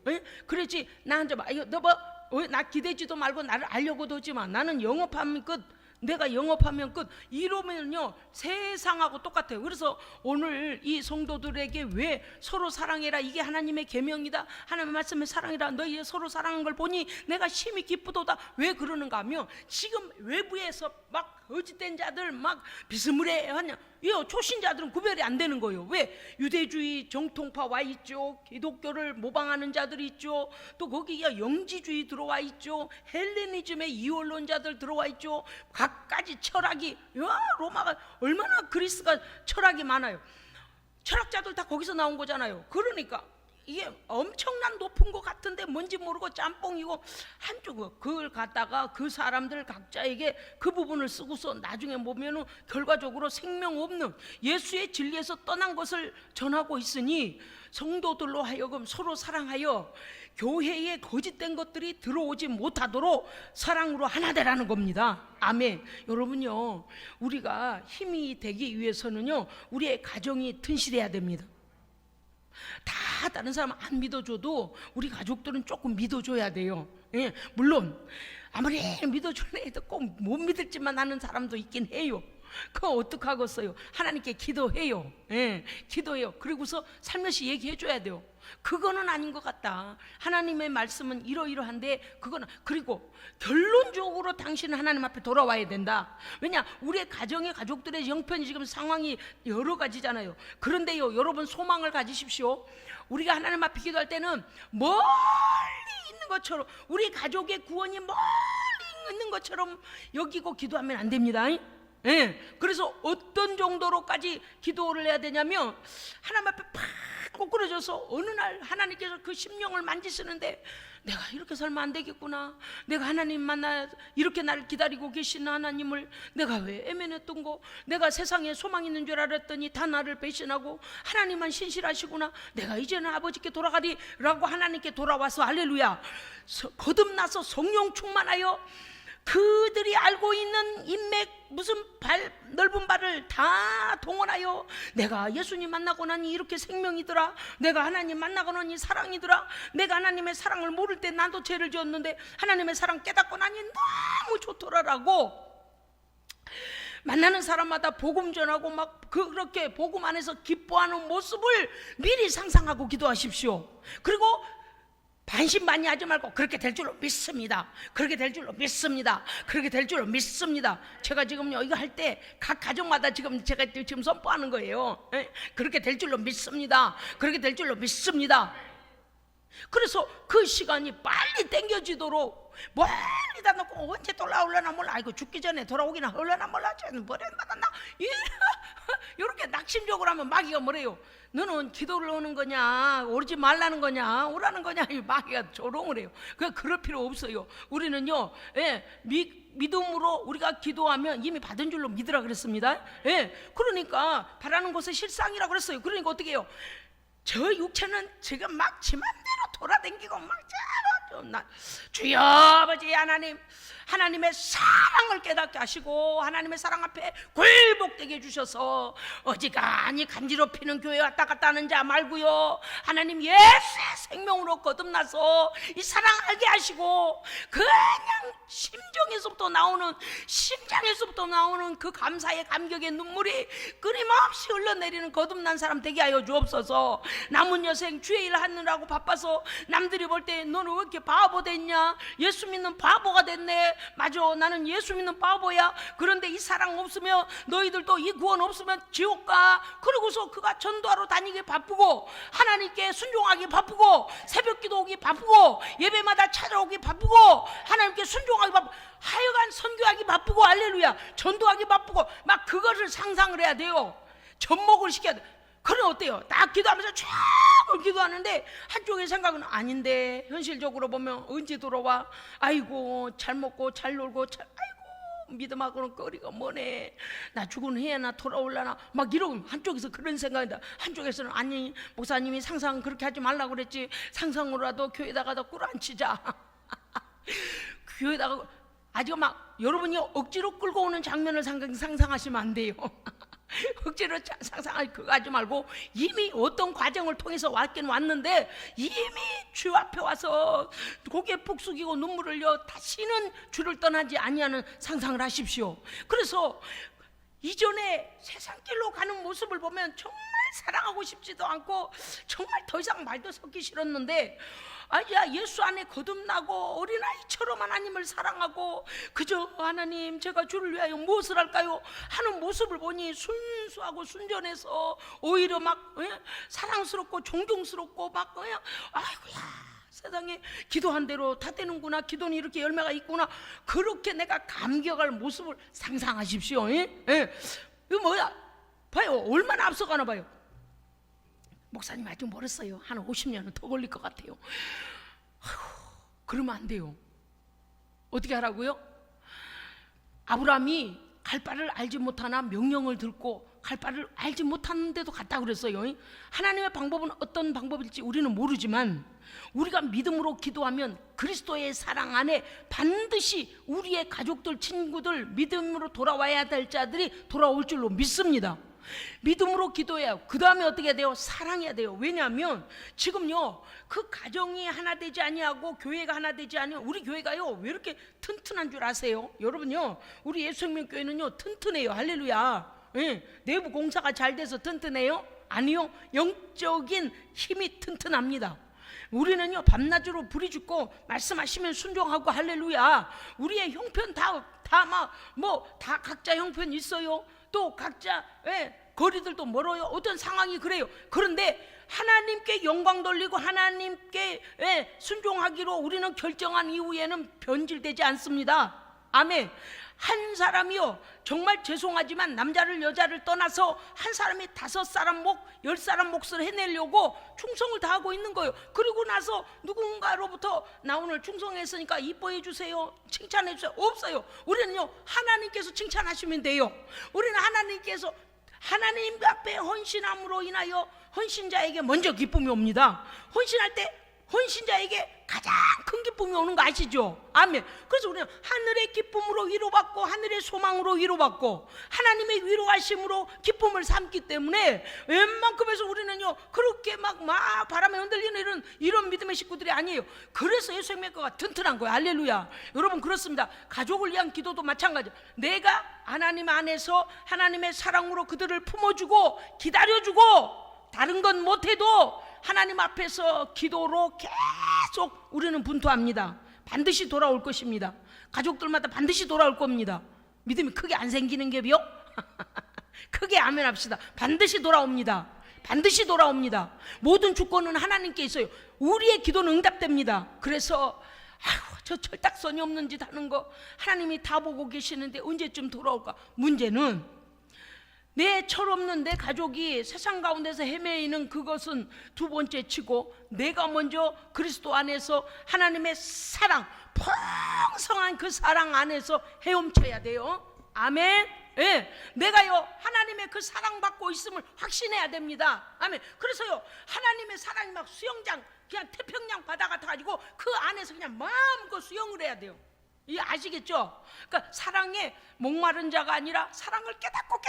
그래야지. 나 앉아봐. 너 뭐 나 기대지도 말고 나를 알려고도 하지 마. 나는 영업하면 끝. 내가 영업하면 끝. 이러면요, 세상하고 똑같아요. 그래서 오늘 이 성도들에게 왜 서로 사랑해라, 이게 하나님의 계명이다, 하나님의 말씀의 사랑이라, 너희 서로 사랑한 걸 보니 내가 심히 기쁘도다. 왜 그러는가 하면, 지금 외부에서 막 거짓된 자들 막 비스무리해 하냐, 이 초신자들은 구별이 안 되는 거예요. 왜? 유대주의 정통파 와 있죠. 기독교를 모방하는 자들이 있죠. 또 거기에 영지주의 들어와 있죠. 헬레니즘의 이원론자들 들어와 있죠. 각가지 철학이, 로마가 얼마나, 그리스가 철학이 많아요. 철학자들 다 거기서 나온 거잖아요. 그러니까 이게 엄청난 높은 것 같은데 뭔지 모르고 짬뽕이고, 한쪽 그걸 갖다가 그 사람들 각자에게 그 부분을 쓰고서 나중에 보면은 결과적으로 생명 없는 예수의 진리에서 떠난 것을 전하고 있으니, 성도들로 하여금 서로 사랑하여 교회에 거짓된 것들이 들어오지 못하도록 사랑으로 하나 되라는 겁니다. 아멘. 여러분요, 우리가 힘이 되기 위해서는요, 우리의 가정이 튼실해야 됩니다. 다 다른 사람 안 믿어줘도 우리 가족들은 조금 믿어줘야 돼요. 물론 아무리 믿어주는 애도 꼭 못 믿을지만 하는 사람도 있긴 해요. 그거 어떡하겠어요? 하나님께 기도해요. 기도해요. 그리고서 살며시 얘기해줘야 돼요. 그거는 아닌 것 같다. 하나님의 말씀은 이러이러한데 그거는, 그리고 결론적으로 당신은 하나님 앞에 돌아와야 된다. 왜냐? 우리의 가정의 가족들의 형편이 지금 상황이 여러 가지잖아요. 그런데요, 여러분 소망을 가지십시오. 우리가 하나님 앞에 기도할 때는 멀리 있는 것처럼, 우리 가족의 구원이 멀리 있는 것처럼 여기고 기도하면 안 됩니다. 그래서 어떤 정도로까지 기도를 해야 되냐면, 하나님 앞에 팍 꼬꾸러져서 어느 날 하나님께서 그 심령을 만지시는데, 내가 이렇게 살면 안 되겠구나, 내가 하나님 만나 이렇게 나를 기다리고 계시는 하나님을 내가 왜 애매했던 거, 내가 세상에 소망 있는 줄 알았더니 다 나를 배신하고 하나님만 신실하시구나, 내가 이제는 아버지께 돌아가리라고 하나님께 돌아와서, 할렐루야, 거듭나서 성령 충만하여 그들이 알고 있는 인맥, 무슨 넓은 발을 다 동원하여, 내가 예수님 만나고 나니 이렇게 생명이더라, 내가 하나님 만나고 나니 사랑이더라, 내가 하나님의 사랑을 모를 때 나도 죄를 지었는데 하나님의 사랑 깨닫고 나니 너무 좋더라라고 만나는 사람마다 복음 전하고 막 그렇게 복음 안에서 기뻐하는 모습을 미리 상상하고 기도하십시오. 그리고 반신반의하지 말고 그렇게 될 줄로 믿습니다. 그렇게 될 줄로 믿습니다. 그렇게 될 줄로 믿습니다. 제가 지금요, 이거 할 때 각 가정마다 제가 지금 선포하는 거예요. 그렇게 될 줄로 믿습니다. 그렇게 될 줄로 믿습니다. 그래서 그 시간이 빨리 땡겨지도록 멀리다 놓고 언제 돌아올려나 몰라, 아이고 죽기 전에 돌아오기나 하려나 몰라, 버려받았나, 그런데 낙심적으로 하면 마귀가 뭐래요? 너는 기도를 오는 거냐, 오르지 말라는 거냐, 오라는 거냐, 이 마귀가 조롱을 해요. 그럴 필요 없어요. 우리는요, 믿음으로 우리가 기도하면 이미 받은 줄로 믿으라 그랬습니다. 그러니까 바라는 것은 실상이라고 그랬어요. 그러니까 어떻게 해요? 저 육체는 지금 막 지 맘대로 돌아다니고 막 주여 아버지 하나님, 하나님의 사랑을 깨닫게 하시고 하나님의 사랑 앞에 굴복되게 해주셔서 어지간히 간지럽히는 교회 왔다 갔다 하는 자 말고요, 하나님 예수의 생명으로 거듭나서 이 사랑 알게 하시고 그냥 심장에서부터 나오는 그 감사의 감격의 눈물이 끊임없이 흘러내리는 거듭난 사람 되게 하여 주옵소서. 남은 여생 주의 일 하느라고 바빠서 남들이 볼 때 너는 왜 이렇게 바보 됐냐, 예수 믿는 바보가 됐네. 맞아, 나는 예수 믿는 바보야. 그런데 이 사랑 없으면, 너희들도 이 구원 없으면 지옥 가. 그러고서 그가 전도하러 다니기 바쁘고 하나님께 순종하기 바쁘고 새벽기도 오기 바쁘고 예배마다 찾아오기 바쁘고 하나님께 순종하기 바쁘고 하여간 선교하기 바쁘고 할렐루야 전도하기 바쁘고 막 그것을 상상을 해야 돼요. 접목을 시켜야 돼. 그럼 어때요? 딱 기도하면서 쫙 기도하는데 한쪽의 생각은 아닌데 현실적으로 보면 언제 돌아와? 아이고 잘 먹고 잘 놀고 아이고 믿음하고는 거리가 머네. 나 죽은 해야 나 돌아올라나 막 이러고 한쪽에서 그런 생각이다. 한쪽에서는 아니 목사님이 상상 그렇게 하지 말라고 그랬지. 상상으로라도 교회에다가 꿇어앉히자. 교회에다가 아직 막 여러분이 억지로 끌고 오는 장면을 상상하시면 안 돼요. 억지로 상상하지 그거 하지 말고 이미 어떤 과정을 통해서 왔긴 왔는데 이미 주 앞에 와서 고개 푹 숙이고 눈물을 흘려 다시는 주를 떠나지 아니하는 상상을 하십시오. 그래서 이전에 세상길로 가는 모습을 보면 정말 사랑하고 싶지도 않고 정말 더 이상 말도 섞기 싫었는데 야 예수 안에 거듭나고 어린아이처럼 하나님을 사랑하고 그저 하나님 제가 주를 위하여 무엇을 할까요? 하는 모습을 보니 순수하고 순전해서 오히려 막 사랑스럽고 존경스럽고 막 아이고야 세상에 기도한 대로 다 되는구나, 기도는 이렇게 열매가 있구나, 그렇게 내가 감격할 모습을 상상하십시오. 이거 뭐야? 봐요, 얼마나 앞서가나 봐요. 목사님 아직 멀었어요. 한 50년은 더 걸릴 것 같아요. 그러면 안 돼요. 어떻게 하라고요? 아브라함이 갈 바를 알지 못하나 명령을 듣고 갈 바를 알지 못하는데도 갔다 그랬어요. 하나님의 방법은 어떤 방법일지 우리는 모르지만 우리가 믿음으로 기도하면 그리스도의 사랑 안에 반드시 우리의 가족들, 친구들, 믿음으로 돌아와야 될 자들이 돌아올 줄로 믿습니다. 믿음으로 기도해야 해요. 그 다음에 어떻게 해야 돼요? 사랑해야 돼요. 왜냐하면 지금요 그 가정이 하나 되지 아니하고 교회가 하나 되지 아니하고 우리 교회가요 왜 이렇게 튼튼한 줄 아세요? 여러분요 우리 예수생명교회는요 튼튼해요. 할렐루야. 내부 공사가 잘 돼서 튼튼해요? 아니요, 영적인 힘이 튼튼합니다. 우리는요 밤낮으로 부리죽고 말씀하시면 순종하고 할렐루야. 우리의 형편 다 각자 형편 있어요. 또 각자 거리들도 멀어요. 어떤 상황이 그래요. 그런데 하나님께 영광 돌리고 하나님께 순종하기로 우리는 결정한 이후에는 변질되지 않습니다. 아멘. 한 사람이요 정말 죄송하지만 남자를 여자를 떠나서 한 사람이 5사람 목 10사람 몫을 해내려고 충성을 다하고 있는 거예요. 그리고 나서 누군가로부터 나 오늘 충성했으니까 이뻐해 주세요, 칭찬해 주세요, 없어요. 우리는요 하나님께서 칭찬하시면 돼요. 우리는 하나님께서 하나님 앞에 헌신함으로 인하여 헌신자에게 먼저 기쁨이 옵니다. 헌신할 때 헌신자에게 가장 큰 기쁨이 오는 거 아시죠? 아멘. 그래서 우리는 하늘의 기쁨으로 위로받고 하늘의 소망으로 위로받고 하나님의 위로하심으로 기쁨을 삼기 때문에 웬만큼에서 우리는요 그렇게 막 바람에 흔들리는 이런 믿음의 식구들이 아니에요. 그래서 예수님의거가 튼튼한 거예요. 할렐루야. 여러분 그렇습니다. 가족을 위한 기도도 마찬가지예요. 내가 하나님 안에서 하나님의 사랑으로 그들을 품어주고 기다려주고 다른 건 못해도 하나님 앞에서 기도로 계속 우리는 분투합니다. 반드시 돌아올 것입니다. 가족들마다 반드시 돌아올 겁니다. 믿음이 크게 안 생기는 게요? 크게 아멘 합시다. 반드시 돌아옵니다. 반드시 돌아옵니다. 모든 주권은 하나님께 있어요. 우리의 기도는 응답됩니다. 그래서 저 철딱선이 없는 짓 하는 거 하나님이 다 보고 계시는데 언제쯤 돌아올까? 문제는 내 철없는 내 가족이 세상 가운데서 헤매이는 그것은 두 번째 치고, 내가 먼저 그리스도 안에서 하나님의 사랑, 풍성한 그 사랑 안에서 헤엄쳐야 돼요. 아멘. 예, 내가요 하나님의 그 사랑받고 있음을 확신해야 됩니다. 아멘. 그래서요 하나님의 사랑이 막 수영장, 그냥 태평양 바다 같아가지고 그 안에서 그냥 마음껏 수영을 해야 돼요. 이 아시겠죠? 그러니까 사랑에 목마른 자가 아니라 사랑을 깨닫고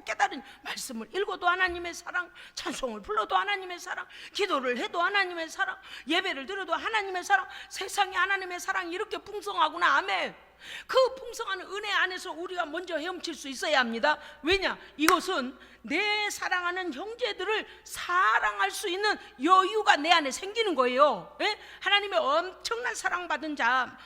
깨달은, 말씀을 읽어도 하나님의 사랑, 찬송을 불러도 하나님의 사랑, 기도를 해도 하나님의 사랑, 예배를 드려도 하나님의 사랑, 세상에 하나님의 사랑이 이렇게 풍성하구나. 아멘. 그 풍성한 은혜 안에서 우리가 먼저 헤엄칠 수 있어야 합니다. 왜냐? 이것은 내 사랑하는 형제들을 사랑할 수 있는 여유가 내 안에 생기는 거예요. 예? 하나님의 엄청난 사랑받은 자가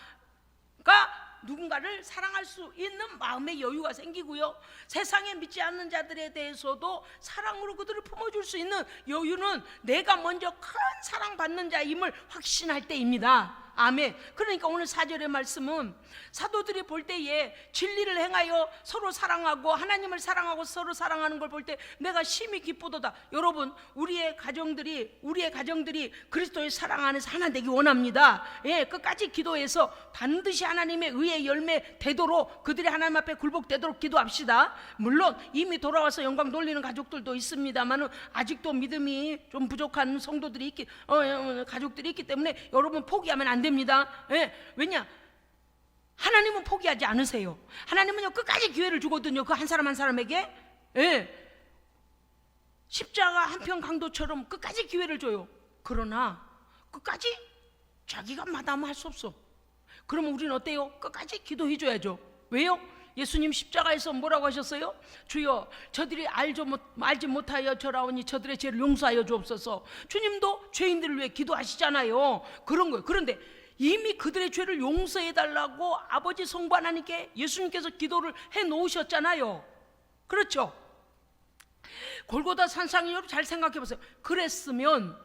누군가를 사랑할 수 있는 마음의 여유가 생기고요, 세상에 믿지 않는 자들에 대해서도 사랑으로 그들을 품어줄 수 있는 여유는 내가 먼저 큰 사랑받는 자임을 확신할 때입니다. 아멘. 그러니까 오늘 4절의 말씀은 사도들이 볼 때에 진리를 행하여 서로 사랑하고 하나님을 사랑하고 서로 사랑하는 걸 볼 때 내가 심히 기쁘도다. 여러분, 우리의 가정들이 그리스도의 사랑 안에서 하나 되기 원합니다. 예, 끝까지 기도해서 반드시 하나님의 의의 열매 되도록, 그들이 하나님 앞에 굴복되도록 기도합시다. 물론 이미 돌아와서 영광 돌리는 가족들도 있습니다만 아직도 믿음이 좀 부족한 성도들이 가족들이 있기 때문에 여러분 포기하면 안 됩니다. 예, 왜냐? 하나님은 포기하지 않으세요. 하나님은요 끝까지 기회를 주거든요. 그 한 사람 한 사람에게. 예, 십자가 한편 강도처럼 끝까지 기회를 줘요. 그러나 끝까지 자기가 마다할 수 없어. 그러면 우리는 어때요? 끝까지 기도해 줘야죠. 왜요? 예수님 십자가에서 뭐라고 하셨어요? 주여, 저들이 알지 못하여 절하오니 저들의 죄를 용서하여 주옵소서. 주님도 죄인들을 위해 기도하시잖아요. 그런 거예요. 그런데 이미 그들의 죄를 용서해 달라고 아버지 성부 하나님께 예수님께서 기도를 해 놓으셨잖아요. 그렇죠? 골고다 산상이, 여러분 잘 생각해 보세요. 그랬으면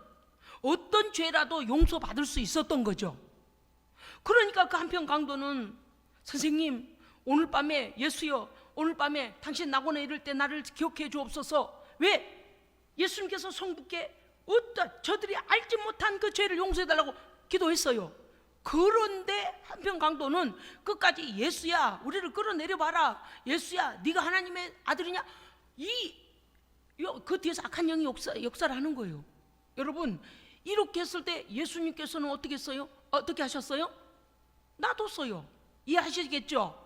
어떤 죄라도 용서받을 수 있었던 거죠. 그러니까 그 한편 강도는, 선생님 오늘 밤에, 예수여 오늘 밤에 당신 낙원에 이를 때 나를 기억해 주옵소서. 왜? 예수님께서 성부께 저들이 알지 못한 그 죄를 용서해 달라고 기도했어요. 그런데 한편 강도는 끝까지 예수야 우리를 끌어내려봐라, 예수야 네가 하나님의 아들이냐, 그 뒤에서 악한 영이 역사를 하는 거예요. 여러분, 이렇게 했을 때 예수님께서는 어떻게 했어요? 어떻게 하셨어요? 놔뒀어요. 이해하시겠죠?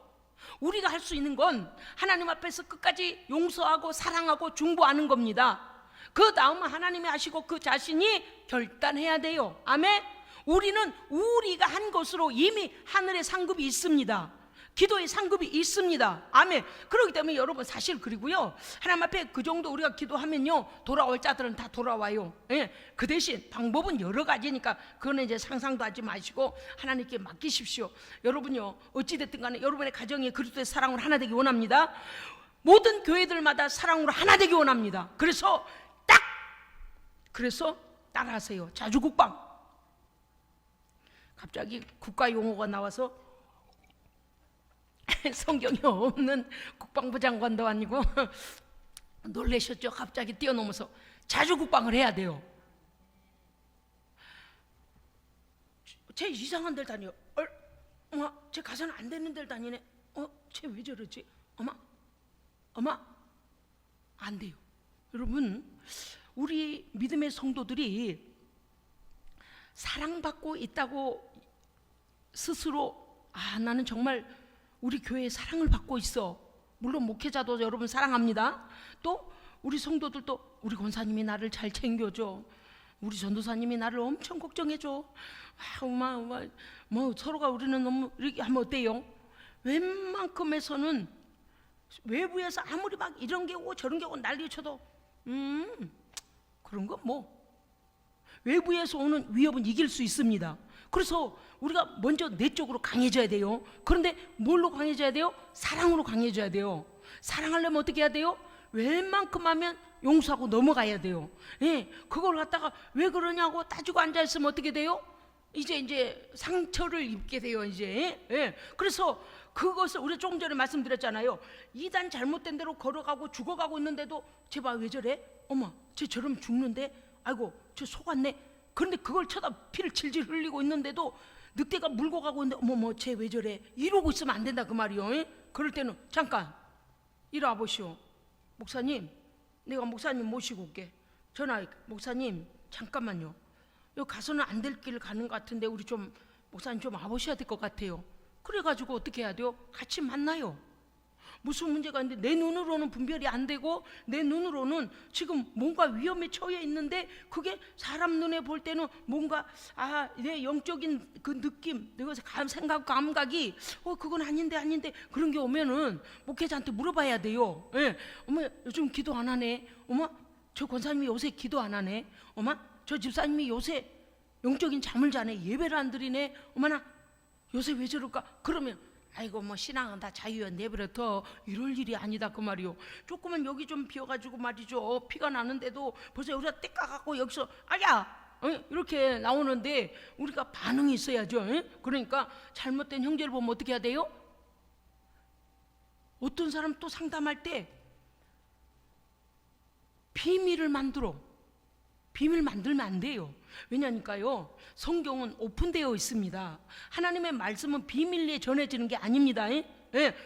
우리가 할 수 있는 건 하나님 앞에서 끝까지 용서하고 사랑하고 중보하는 겁니다. 그 다음은 하나님이 하시고 그 자신이 결단해야 돼요. 아멘. 우리는 우리가 한 것으로 이미 하늘의 상급이 있습니다. 기도의 상급이 있습니다. 아멘. 그렇기 때문에 여러분, 사실 그리고요, 하나님 앞에 그 정도 우리가 기도하면요 돌아올 자들은 다 돌아와요. 예. 그 대신 방법은 여러 가지니까 그거는 이제 상상도 하지 마시고 하나님께 맡기십시오. 여러분요, 어찌됐든 간에 여러분의 가정이 그리스도의 사랑으로 하나 되기 원합니다. 모든 교회들마다 사랑으로 하나 되기 원합니다. 그래서 따라하세요. 자주국방. 갑자기 국가 용어가 나와서 성경이 없는 국방부 장관도 아니고 놀라셨죠? 갑자기 뛰어넘어서 자주국방을 해야 돼요. 쟤 이상한 데를 다녀. 쟤 가서는 안 되는 데를 다니네. 쟤 왜 저러지? 어마 안 돼요. 여러분, 우리 믿음의 성도들이 사랑받고 있다고 스스로, 나는 정말 우리 교회에 사랑을 받고 있어. 물론 목회자도 여러분 사랑합니다. 또 우리 성도들도 우리 권사님이 나를 잘 챙겨줘, 우리 전도사님이 나를 엄청 걱정해줘. 서로가 우리는 너무 이렇게 하면 어때요? 웬만큼에서는 외부에서 아무리 막 이런 게 오고 저런 게 오고 난리 쳐도 그런 건 외부에서 오는 위협은 이길 수 있습니다. 그래서 우리가 먼저 내적으로 강해져야 돼요. 그런데 뭘로 강해져야 돼요? 사랑으로 강해져야 돼요. 사랑하려면 어떻게 해야 돼요? 웬만큼 하면 용서하고 넘어가야 돼요. 예, 그걸 갖다가 왜 그러냐고 따지고 앉아있으면 어떻게 돼요? 이제 상처를 입게 돼요. 이제 그래서 그것을 우리 조금 전에 말씀드렸잖아요. 이단 잘못된 대로 걸어가고 죽어가고 있는데도 쟤 봐 왜 저래? 어머 쟤 저러면 죽는데? 아이고 쟤 속았네. 그런데 그걸 쳐다 피를 질질 흘리고 있는데도 늑대가 물고 가고 있는데 어머머 쟤 왜 저래? 이러고 있으면 안 된다 그 말이요. 그럴 때는 잠깐 이리 와보시오. 목사님, 내가 목사님 모시고 올게. 전화. 목사님 잠깐만요. 여기 가서는 안 될 길 가는 것 같은데 우리 좀 목사님 좀 와보셔야 될 것 같아요. 그래가지고 어떻게 해야 돼요? 같이 만나요. 무슨 문제가 있는데 내 눈으로는 분별이 안 되고 내 눈으로는 지금 뭔가 위험에 처해 있는데 그게 사람 눈에 볼 때는 뭔가 내 영적인 그 느낌, 내가 생각 감각이 그건 아닌데 그런 게 오면은 목회자한테 물어봐야 돼요. 어머 요즘 기도 안 하네. 어머 저 권사님이 요새 기도 안 하네. 어머 저 집사님이 요새 영적인 잠을 자네. 예배를 안 드리네. 어머나 요새 왜 저럴까? 그러면 아이고 뭐 신앙은 다 자유야 내버려둬. 이럴 일이 아니다 그 말이요. 조금은 여기 좀 비어가지고 말이죠. 피가 나는데도 벌써 우리가 떼까갖고 여기서 아야 이렇게 나오는데 우리가 반응이 있어야죠. 그러니까 잘못된 형제를 보면 어떻게 해야 돼요? 어떤 사람 또 상담할 때 비밀 만들면 안 돼요. 왜냐니까요 성경은 오픈되어 있습니다. 하나님의 말씀은 비밀리에 전해지는 게 아닙니다.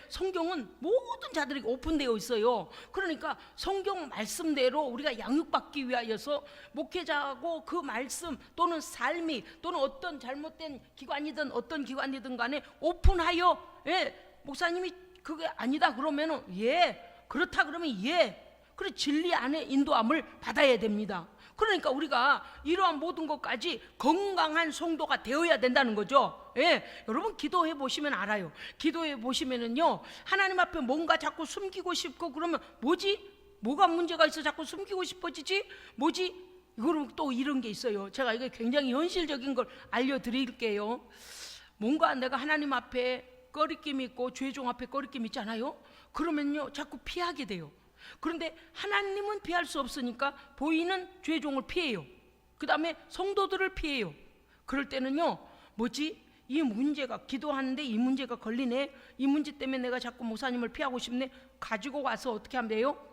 성경은 모든 자들에게 오픈되어 있어요. 그러니까 성경 말씀대로 우리가 양육받기 위하여서 목회자하고 그 말씀 또는 삶이 또는 어떤 잘못된 기관이든 어떤 기관이든 간에 오픈하여 목사님이 그게 아니다 그러면은 그렇다 그러면 그래 진리 안에 인도함을 받아야 됩니다. 그러니까 우리가 이러한 모든 것까지 건강한 성도가 되어야 된다는 거죠. 여러분 기도해 보시면 알아요. 기도해 보시면은요 하나님 앞에 뭔가 자꾸 숨기고 싶고 그러면 뭐가 문제가 있어 자꾸 숨기고 싶어지지? 이거는 또 이런 게 있어요. 제가 이게 굉장히 현실적인 걸 알려드릴게요. 뭔가 내가 하나님 앞에 꺼리낌이 있고 죄종 앞에 꺼리낌 있잖아요. 그러면요 자꾸 피하게 돼요. 그런데 하나님은 피할 수 없으니까 보이는 죄종을 피해요. 그 다음에 성도들을 피해요. 그럴 때는요 이 문제가 기도하는데 이 문제가 걸리네. 이 문제 때문에 내가 자꾸 목사님을 피하고 싶네. 가지고 와서 어떻게 하면 돼요?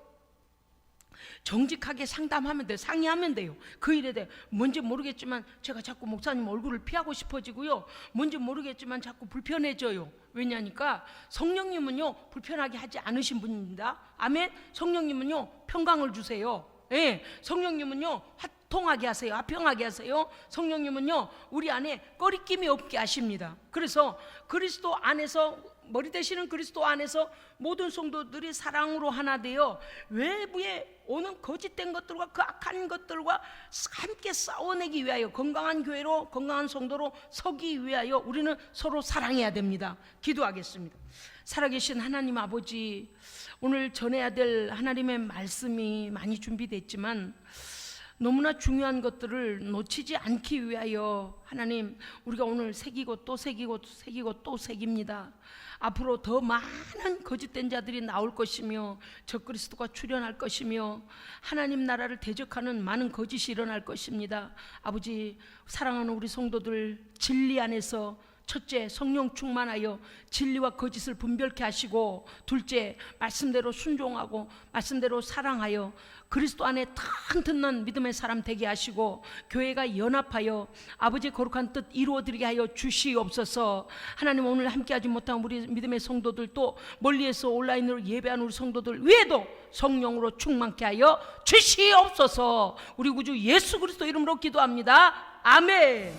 정직하게 상담하면 돼요. 상의하면 돼요. 그 일에 대해 뭔지 모르겠지만 제가 자꾸 목사님 얼굴을 피하고 싶어지고요. 뭔지 모르겠지만 자꾸 불편해져요. 왜냐니까 성령님은요 불편하게 하지 않으신 분입니다. 아멘. 성령님은요 평강을 주세요. 성령님은요 화통하게 하세요. 화평하게 하세요. 성령님은요 우리 안에 꺼리낌이 없게 하십니다. 그래서 그리스도 안에서 머리 되시는 그리스도 안에서 모든 성도들이 사랑으로 하나 되어 외부에 오는 거짓된 것들과 그 악한 것들과 함께 싸워내기 위하여 건강한 교회로 건강한 성도로 서기 위하여 우리는 서로 사랑해야 됩니다. 기도하겠습니다. 살아계신 하나님 아버지, 오늘 전해야 될 하나님의 말씀이 많이 준비됐지만 너무나 중요한 것들을 놓치지 않기 위하여 하나님 우리가 오늘 새기고 또 새기고 또 새깁니다. 앞으로 더 많은 거짓된 자들이 나올 것이며 적그리스도가 출현할 것이며 하나님 나라를 대적하는 많은 거짓이 일어날 것입니다. 아버지, 사랑하는 우리 성도들 진리 안에서 첫째, 성령 충만하여 진리와 거짓을 분별케 하시고, 둘째, 말씀대로 순종하고 말씀대로 사랑하여 그리스도 안에 튼튼한 믿음의 사람 되게 하시고, 교회가 연합하여 아버지의 거룩한 뜻 이루어드리게 하여 주시옵소서. 하나님, 오늘 함께하지 못한 우리 믿음의 성도들도 멀리에서 온라인으로 예배하는 우리 성도들 위에도 성령으로 충만케 하여 주시옵소서. 우리 구주 예수 그리스도 이름으로 기도합니다. 아멘.